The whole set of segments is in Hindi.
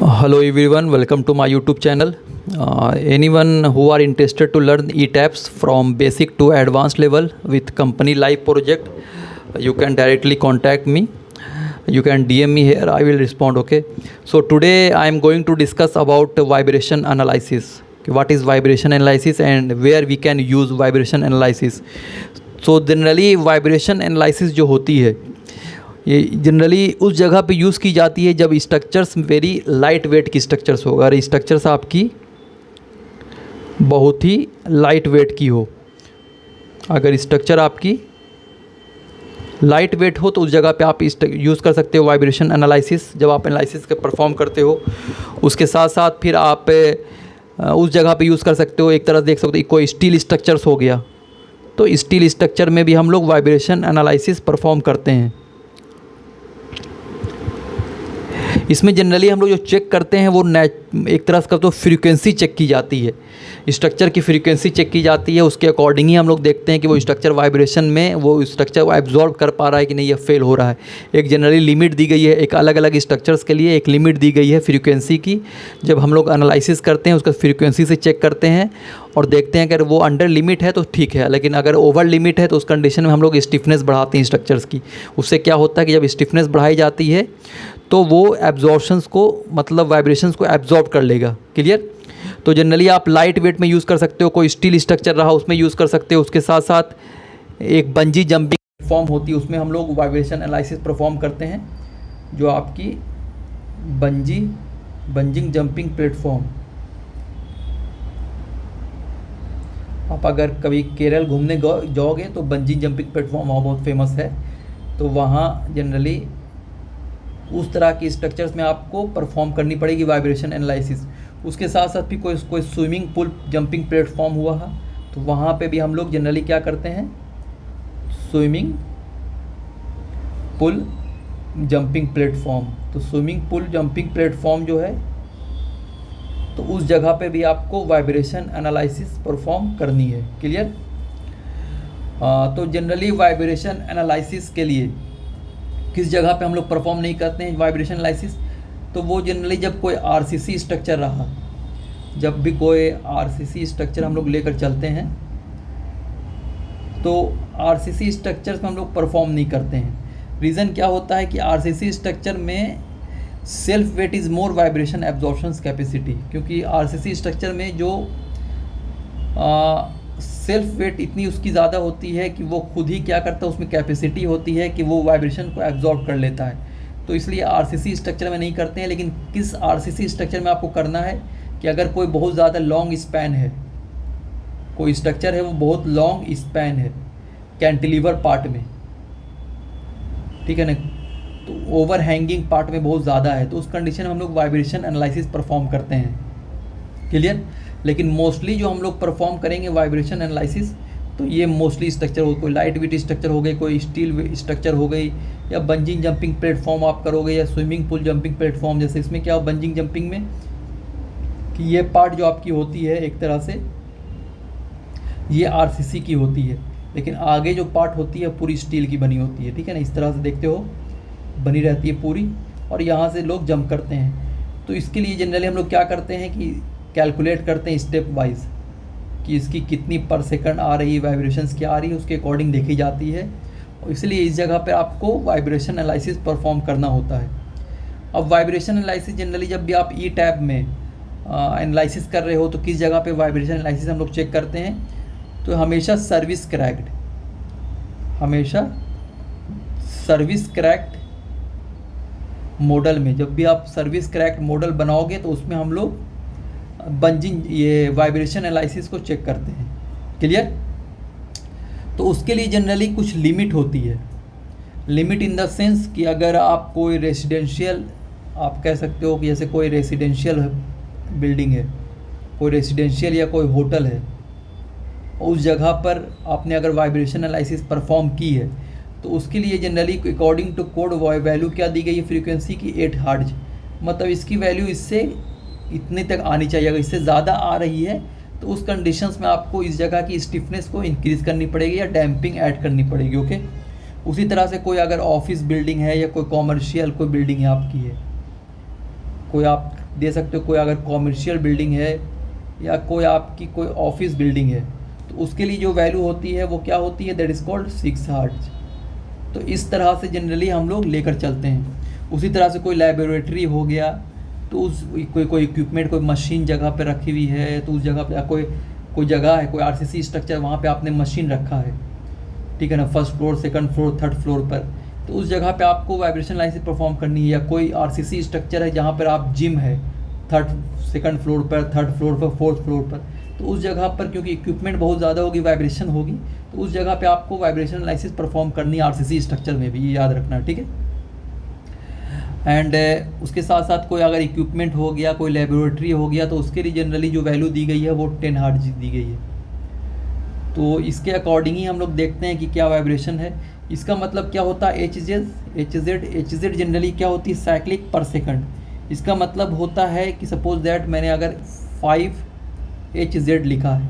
Hello everyone, welcome to my YouTube channel. Anyone who are interested to learn ETABS from basic to advanced level with company live project, you can directly contact me. You can DM me here, I will respond. Okay. So today I am going to discuss about vibration analysis. What is vibration analysis and where we can use vibration analysis. So generally vibration analysis जो होती है ये जनरली उस जगह पे यूज़ की जाती है जब स्ट्रक्चर्स वेरी लाइट वेट की स्ट्रक्चर्स हो, अगर स्ट्रक्चर्स आपकी बहुत ही लाइट वेट की हो, अगर स्ट्रक्चर आपकी लाइट वेट हो तो उस जगह पे आप यूज़ कर सकते हो वाइब्रेशन एनालिसिस। जब आप एनालिसिस के परफॉर्म करते हो उसके साथ साथ फिर आप उस जगह पे यूज़ कर सकते हो। एक तरह से देख सकते हो कोई स्टील स्ट्रक्चर्स हो गया तो स्टील स्ट्रक्चर में भी हम लोग वाइब्रेशन एनालिसिस परफॉर्म करते हैं। इसमें जनरली हम लोग जो चेक करते हैं वो एक तरह से तो फ्रीक्वेंसी चेक की जाती है, स्ट्रक्चर की फ्रीक्वेंसी चेक की जाती है। उसके अकॉर्डिंग ही हम लोग देखते हैं कि वो स्ट्रक्चर वाइब्रेशन में वो स्ट्रक्चर वो एब्जॉर्ब कर पा रहा है कि नहीं, या फेल हो रहा है। एक जनरली लिमिट दी गई है, एक अलग अलग स्ट्रक्चर्स के लिए एक लिमिट दी गई है फ्रीक्वेंसी की। जब हम लोग एनालिसिस करते हैं उसका फ्रीक्वेंसी से चेक करते हैं और देखते हैं अगर वो अंडर लिमिट है तो ठीक है, लेकिन अगर ओवर लिमिट है तो उस कंडीशन में हम लोग स्टिफनेस बढ़ाते हैं स्ट्रक्चर्स की। उससे क्या होता है कि जब स्टिफनेस बढ़ाई जाती है तो वो एब्जॉर्प्शंस को मतलब वाइब्रेशंस को एब्जॉर्ब कर लेगा। क्लियर। तो जनरली आप लाइट वेट में यूज़ कर सकते हो, कोई स्टील स्ट्रक्चर रहा उसमें यूज़ कर सकते हो। उसके साथ साथ एक बंजी जंपिंग प्लेटफॉर्म होती है, उसमें हम लोग वाइब्रेशन एनालिसिस परफॉर्म करते हैं। जो आपकी बंजिंग जंपिंग प्लेटफॉर्म, आप अगर कभी केरल घूमने जाओगे तो बंजी जंपिंग प्लेटफॉर्म वहाँ बहुत फेमस है। तो वहाँ जनरली उस तरह की स्ट्रक्चर्स में आपको परफॉर्म करनी पड़ेगी वाइब्रेशन एनालिसिस। उसके साथ साथ भी कोई स्विमिंग पूल जंपिंग प्लेटफॉर्म हुआ है तो वहाँ पे भी हम लोग जनरली क्या करते हैं, स्विमिंग पूल जंपिंग प्लेटफॉर्म। तो स्विमिंग पूल जंपिंग प्लेटफॉर्म जो है तो उस जगह पे भी आपको वाइब्रेशन एनालिसिस परफॉर्म करनी है। क्लियर। तो जनरली वाइब्रेशन एनालिसिस के लिए किस जगह पे हम लोग परफॉर्म नहीं करते हैं वाइब्रेशन एनालिसिस, तो वो जनरली जब कोई आरसीसी स्ट्रक्चर रहा, जब भी कोई आरसीसी स्ट्रक्चर हम लोग लेकर चलते हैं तो आरसीसी स्ट्रक्चर्स में हम लोग परफॉर्म नहीं करते हैं। रीज़न क्या होता है कि आरसीसी स्ट्रक्चर में self weight is more vibration absorption capacity, क्योंकि आरसीसी स्ट्रक्चर में जो सेल्फ वेट इतनी उसकी ज़्यादा होती है कि वो खुद ही क्या करता है, उसमें कैपेसिटी होती है कि वो वाइब्रेशन को एब्जॉर्ब कर लेता है। तो इसलिए आरसीसी स्ट्रक्चर में नहीं करते हैं। लेकिन किस आरसीसी स्ट्रक्चर में आपको करना है कि अगर कोई बहुत ज़्यादा लॉन्ग स्पैन है, कोई स्ट्रक्चर है वो बहुत लॉन्ग स्पैन है कैंटिलीवर पार्ट में, ठीक है ना, तो ओवर हैंगिंग पार्ट में बहुत ज़्यादा है, तो उस कंडीशन में हम लोग वाइब्रेशन एनालिसिस परफॉर्म करते हैं। क्लियर। लेकिन मोस्टली जो हम लोग परफॉर्म करेंगे वाइब्रेशन एनालिसिस तो ये मोस्टली स्ट्रक्चर हो, कोई लाइट वेट स्ट्रक्चर हो गई, कोई स्टील स्ट्रक्चर हो गई, या बंजिंग जंपिंग प्लेटफॉर्म आप करोगे, या स्विमिंग पूल जंपिंग प्लेटफॉर्म। जैसे इसमें क्या हो बंजिंग जंपिंग में कि ये पार्ट जो आपकी होती है एक तरह से ये आरसीसी की होती है, लेकिन आगे जो पार्ट होती है पूरी स्टील की बनी होती है, ठीक है ना। इस तरह से देखते हो बनी रहती है पूरी, और यहाँ से लोग जंप करते हैं। तो इसके लिए जनरली हम लोग क्या करते हैं कि कैलकुलेट करते हैं स्टेप वाइज कि इसकी कितनी पर सेकंड आ रही है, वाइब्रेशंस क्या आ रही है, उसके अकॉर्डिंग देखी जाती है। और इसलिए इस जगह पे आपको वाइब्रेशन एनालिसिस परफॉर्म करना होता है। अब वाइब्रेशन एनालिसिस जनरली जब भी आप ई टैब में एनालिसिस कर रहे हो तो किस जगह पे वाइब्रेशन एनालिसिस हम लोग चेक करते हैं, तो हमेशा सर्विस क्रैक्ड मॉडल में, जब भी आप सर्विस क्रैक्ड मॉडल बनाओगे तो उसमें हम लोग बंजिंग ये वाइब्रेशन एनालिसिस को चेक करते हैं। क्लियर। तो उसके लिए जनरली कुछ लिमिट होती है, लिमिट इन द सेंस कि अगर आप कोई रेसिडेंशियल, आप कह सकते हो कि जैसे कोई रेसिडेंशियल बिल्डिंग है, कोई रेसिडेंशियल या कोई होटल है, उस जगह पर आपने अगर वाइब्रेशन एनालिसिस परफॉर्म की है तो उसके लिए generally according to code value क्या दी गई है फ्रीक्वेंसी की 8 हर्ट्ज, मतलब इसकी वैल्यू इससे इतने तक आनी चाहिए। अगर इससे ज़्यादा आ रही है तो उस कंडीशंस में आपको इस जगह की स्टिफनेस को इंक्रीज़ करनी पड़ेगी या डैम्पिंग ऐड करनी पड़ेगी। ओके। उसी तरह से कोई अगर ऑफिस बिल्डिंग है या कोई कॉमर्शियल कोई बिल्डिंग है आपकी है, कोई आप दे सकते हो। कोई अगर कॉमर्शियल बिल्डिंग है या कोई आपकी कोई ऑफिस बिल्डिंग है, तो उसके लिए जो वैल्यू होती है वो क्या होती है, दैट इज़ कॉल्ड 6 हर्ट्ज। तो इस तरह से जनरली हम लोग लेकर चलते हैं। उसी तरह से कोई लेबोरेटरी हो गया, तो उस कोई इक्विपमेंट, कोई मशीन जगह पे रखी हुई है, तो उस जगह पे कोई जगह है, कोई आरसीसी स्ट्रक्चर, वहाँ पे आपने मशीन रखा है, ठीक है ना, first floor, second floor, third floor पर, तो उस जगह पे आपको वाइब्रेशन एनालिसिस परफॉर्म करनी है। या कोई आरसीसी स्ट्रक्चर है जहाँ पर आप जिम है, सेकंड फ्लोर पर, थर्ड फ्लोर पर, फोर्थ फ्लोर पर, तो उस जगह पर क्योंकि इक्विपमेंट बहुत ज़्यादा होगी, वाइब्रेशन होगी, तो उस जगह पे आपको वाइब्रेशन एनालिसिस परफॉर्म करनी है आरसीसी स्ट्रक्चर में भी, ये याद रखना, ठीक है। एंड उसके साथ साथ कोई अगर इक्विपमेंट हो गया, कोई लेबोरेटरी हो गया, तो उसके लिए जनरली जो वैल्यू दी गई है वो 10 हर्ट्ज दी गई है। तो इसके अकॉर्डिंग ही हम लोग देखते हैं कि क्या वाइब्रेशन है। इसका मतलब क्या होता है, एच जेड जनरली क्या होती है, साइक्लिक पर सेकंड। इसका मतलब होता है कि सपोज दैट मैंने अगर 5 लिखा है,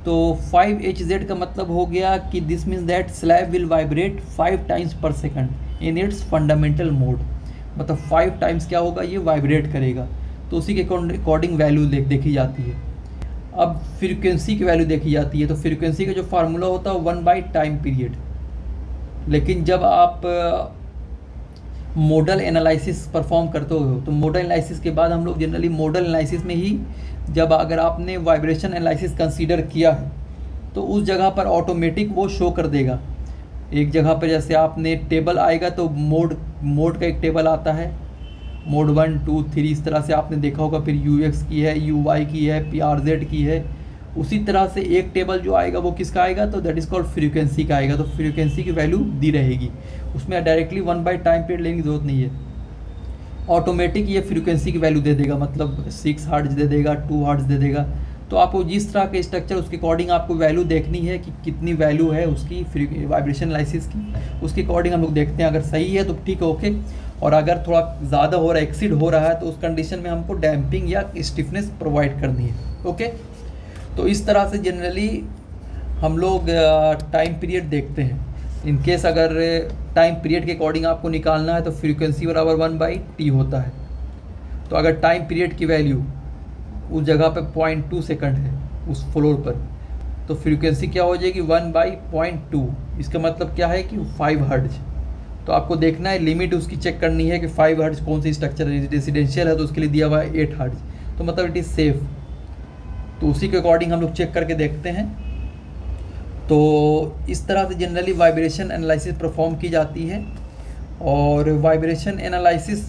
तो 5 का मतलब हो गया कि this means that slab will vibrate 5 times per second in its fundamental mode. मतलब 5 टाइम्स क्या होगा, ये वाइब्रेट करेगा। तो उसी के अकॉर्डिंग वैल्यू देखी जाती है। अब फ्रीक्वेंसी की वैल्यू देखी जाती है, तो फ्रीक्वेंसी का जो फार्मूला होता है 1/टाइम पीरियड। लेकिन जब आप मोडल एनालिसिस परफॉर्म करते हो, तो मोडल एनालिसिस के बाद हम लोग जनरली मोडल एनालिसिस में ही, जब अगर आपने वाइब्रेशन एनालिसिस कंसीडर किया है, तो उस जगह पर ऑटोमेटिक वो शो कर देगा। एक जगह पर जैसे आपने टेबल आएगा, तो मोड का एक टेबल आता है, मोड 1, 2, 3, इस तरह से आपने देखा होगा। फिर UX की है, UI की है, PRZ की है। उसी तरह से एक टेबल जो आएगा वो किसका आएगा, तो दैट इज़ कॉल्ड फ्रीक्वेंसी का आएगा। तो फ्रीक्वेंसी की वैल्यू दी रहेगी, उसमें डायरेक्टली 1/टाइम पीरियड लेने की ज़रूरत नहीं है, ऑटोमेटिक ये फ्रीक्वेंसी की वैल्यू दे देगा। मतलब 6 हर्ट्ज दे देगा, 2 हर्ट्ज दे देगा। तो आपको जिस तरह के स्ट्रक्चर, उसके अकॉर्डिंग आपको वैल्यू देखनी है कि कितनी वैल्यू है उसकी वाइब्रेशन एनालिसिस की, उसके अकॉर्डिंग हम लोग देखते हैं। अगर सही है तो ठीक है, ओके। और अगर थोड़ा ज़्यादा हो रहा है, एक्सीड हो रहा है, तो उस कंडीशन में हमको डैम्पिंग या स्टिफनेस प्रोवाइड करनी है, ओके। तो इस तरह से जनरली हम लोग टाइम पीरियड देखते हैं। इन केस अगर टाइम पीरियड के अकॉर्डिंग आपको निकालना है, तो फ्रीक्वेंसी बराबर 1/T होता है। तो अगर टाइम पीरियड की वैल्यू उस जगह पे 0.2 सेकंड है उस फ्लोर पर, तो फ्रीक्वेंसी क्या हो जाएगी, 1/0.2। इसका मतलब क्या है कि 5 हर्ट्ज। तो आपको देखना है, लिमिट उसकी चेक करनी है कि 5 हर्ट्ज कौन सी स्ट्रक्चर है। रेजिडेंशियल है तो उसके लिए दिया हुआ है 8 हर्ट्ज, तो मतलब इट इज़ सेफ। तो उसी के अकॉर्डिंग हम लोग चेक करके देखते हैं। तो इस तरह से जनरली वाइब्रेशन एनालिसिस परफॉर्म की जाती है। और वाइब्रेशन एनालिसिस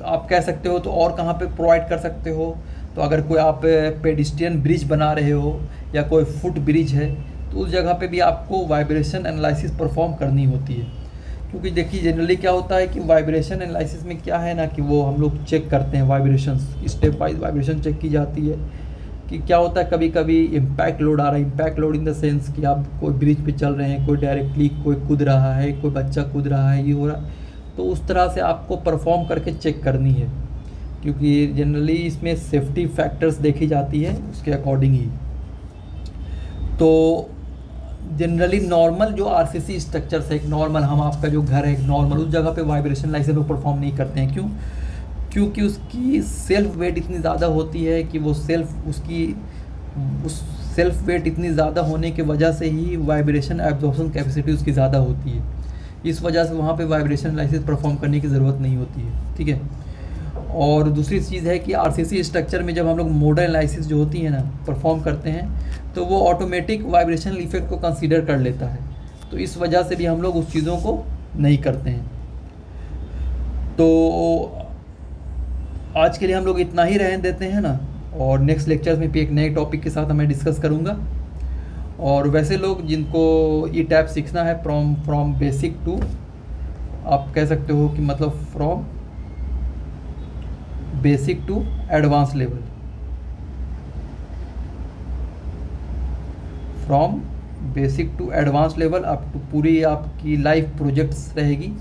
आप कह सकते हो तो और कहाँ पे प्रोवाइड कर सकते हो, तो अगर कोई आप पेडिस्ट्रियन ब्रिज बना रहे हो या कोई फुट ब्रिज है, तो उस जगह पे भी आपको वाइब्रेशन एनालिसिस परफॉर्म करनी होती है। क्योंकि देखिए जनरली क्या होता है कि वाइब्रेशन एनालिसिस में क्या है ना, कि वो हम लोग चेक करते हैं vibration, stepwise vibration check की जाती है। कि क्या होता है, कभी कभी इम्पैक्ट लोड आ रहा है, impact load in the sense कि आप कोई ब्रिज पे चल रहे हैं, कोई डायरेक्टली कोई कूद रहा है, कोई बच्चा कूद रहा है, ये हो रहा है, तो उस तरह से आपको परफॉर्म करके चेक करनी है। क्योंकि जनरली इसमें सेफ्टी फैक्टर्स देखी जाती है उसके अकॉर्डिंग ही। तो जनरली नॉर्मल जो आरसीसी स्ट्रक्चर्स है, एक नॉर्मल हम आपका जो घर है एक नॉर्मल, उस जगह पे वाइब्रेशन एनालिसिस लोग परफॉर्म नहीं करते हैं। क्यों? क्योंकि उसकी सेल्फ वेट इतनी ज़्यादा होती है कि वो उस सेल्फ वेट इतनी ज़्यादा होने की वजह से ही वाइब्रेशन एब्जॉर्प्शन कैपेसिटी उसकी ज़्यादा होती है। इस वजह से वहाँ पे वाइब्रेशन एनालिसिस परफॉर्म करने की ज़रूरत नहीं होती है, ठीक है। और दूसरी चीज़ है कि आरसीसी स्ट्रक्चर में जब हम लोग मोडल एनालिसिस जो होती है ना परफॉर्म करते हैं, तो वो ऑटोमेटिक वाइब्रेशन इफेक्ट को कंसीडर कर लेता है। तो इस वजह से भी हम लोग उस चीज़ों को नहीं करते हैं। तो आज के लिए हम लोग इतना ही रहने देते हैं ना, और नेक्स्ट लेक्चर्स में भी एक नए टॉपिक के साथ मैं डिस्कस करूँगा। और वैसे लोग जिनको ई टैप सीखना है फ्रॉम बेसिक टू, आप कह सकते हो कि मतलब from basic to advance level, from basic to advance level up to पूरी आपकी लाइफ प्रोजेक्ट्स रहेगी,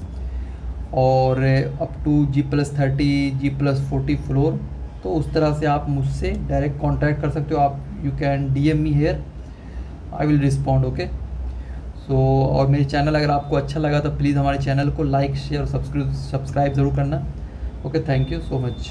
और up to G+30 G+40 floor. तो उस तरह से आप मुझसे डायरेक्ट कांटेक्ट कर सकते हो। आप you can DM me here, I will respond, okay. So और मेरे चैनल अगर आपको अच्छा लगा तो प्लीज़ हमारे चैनल को लाइक शेयर और सब्सक्राइब ज़रूर करना, okay. Thank you so much.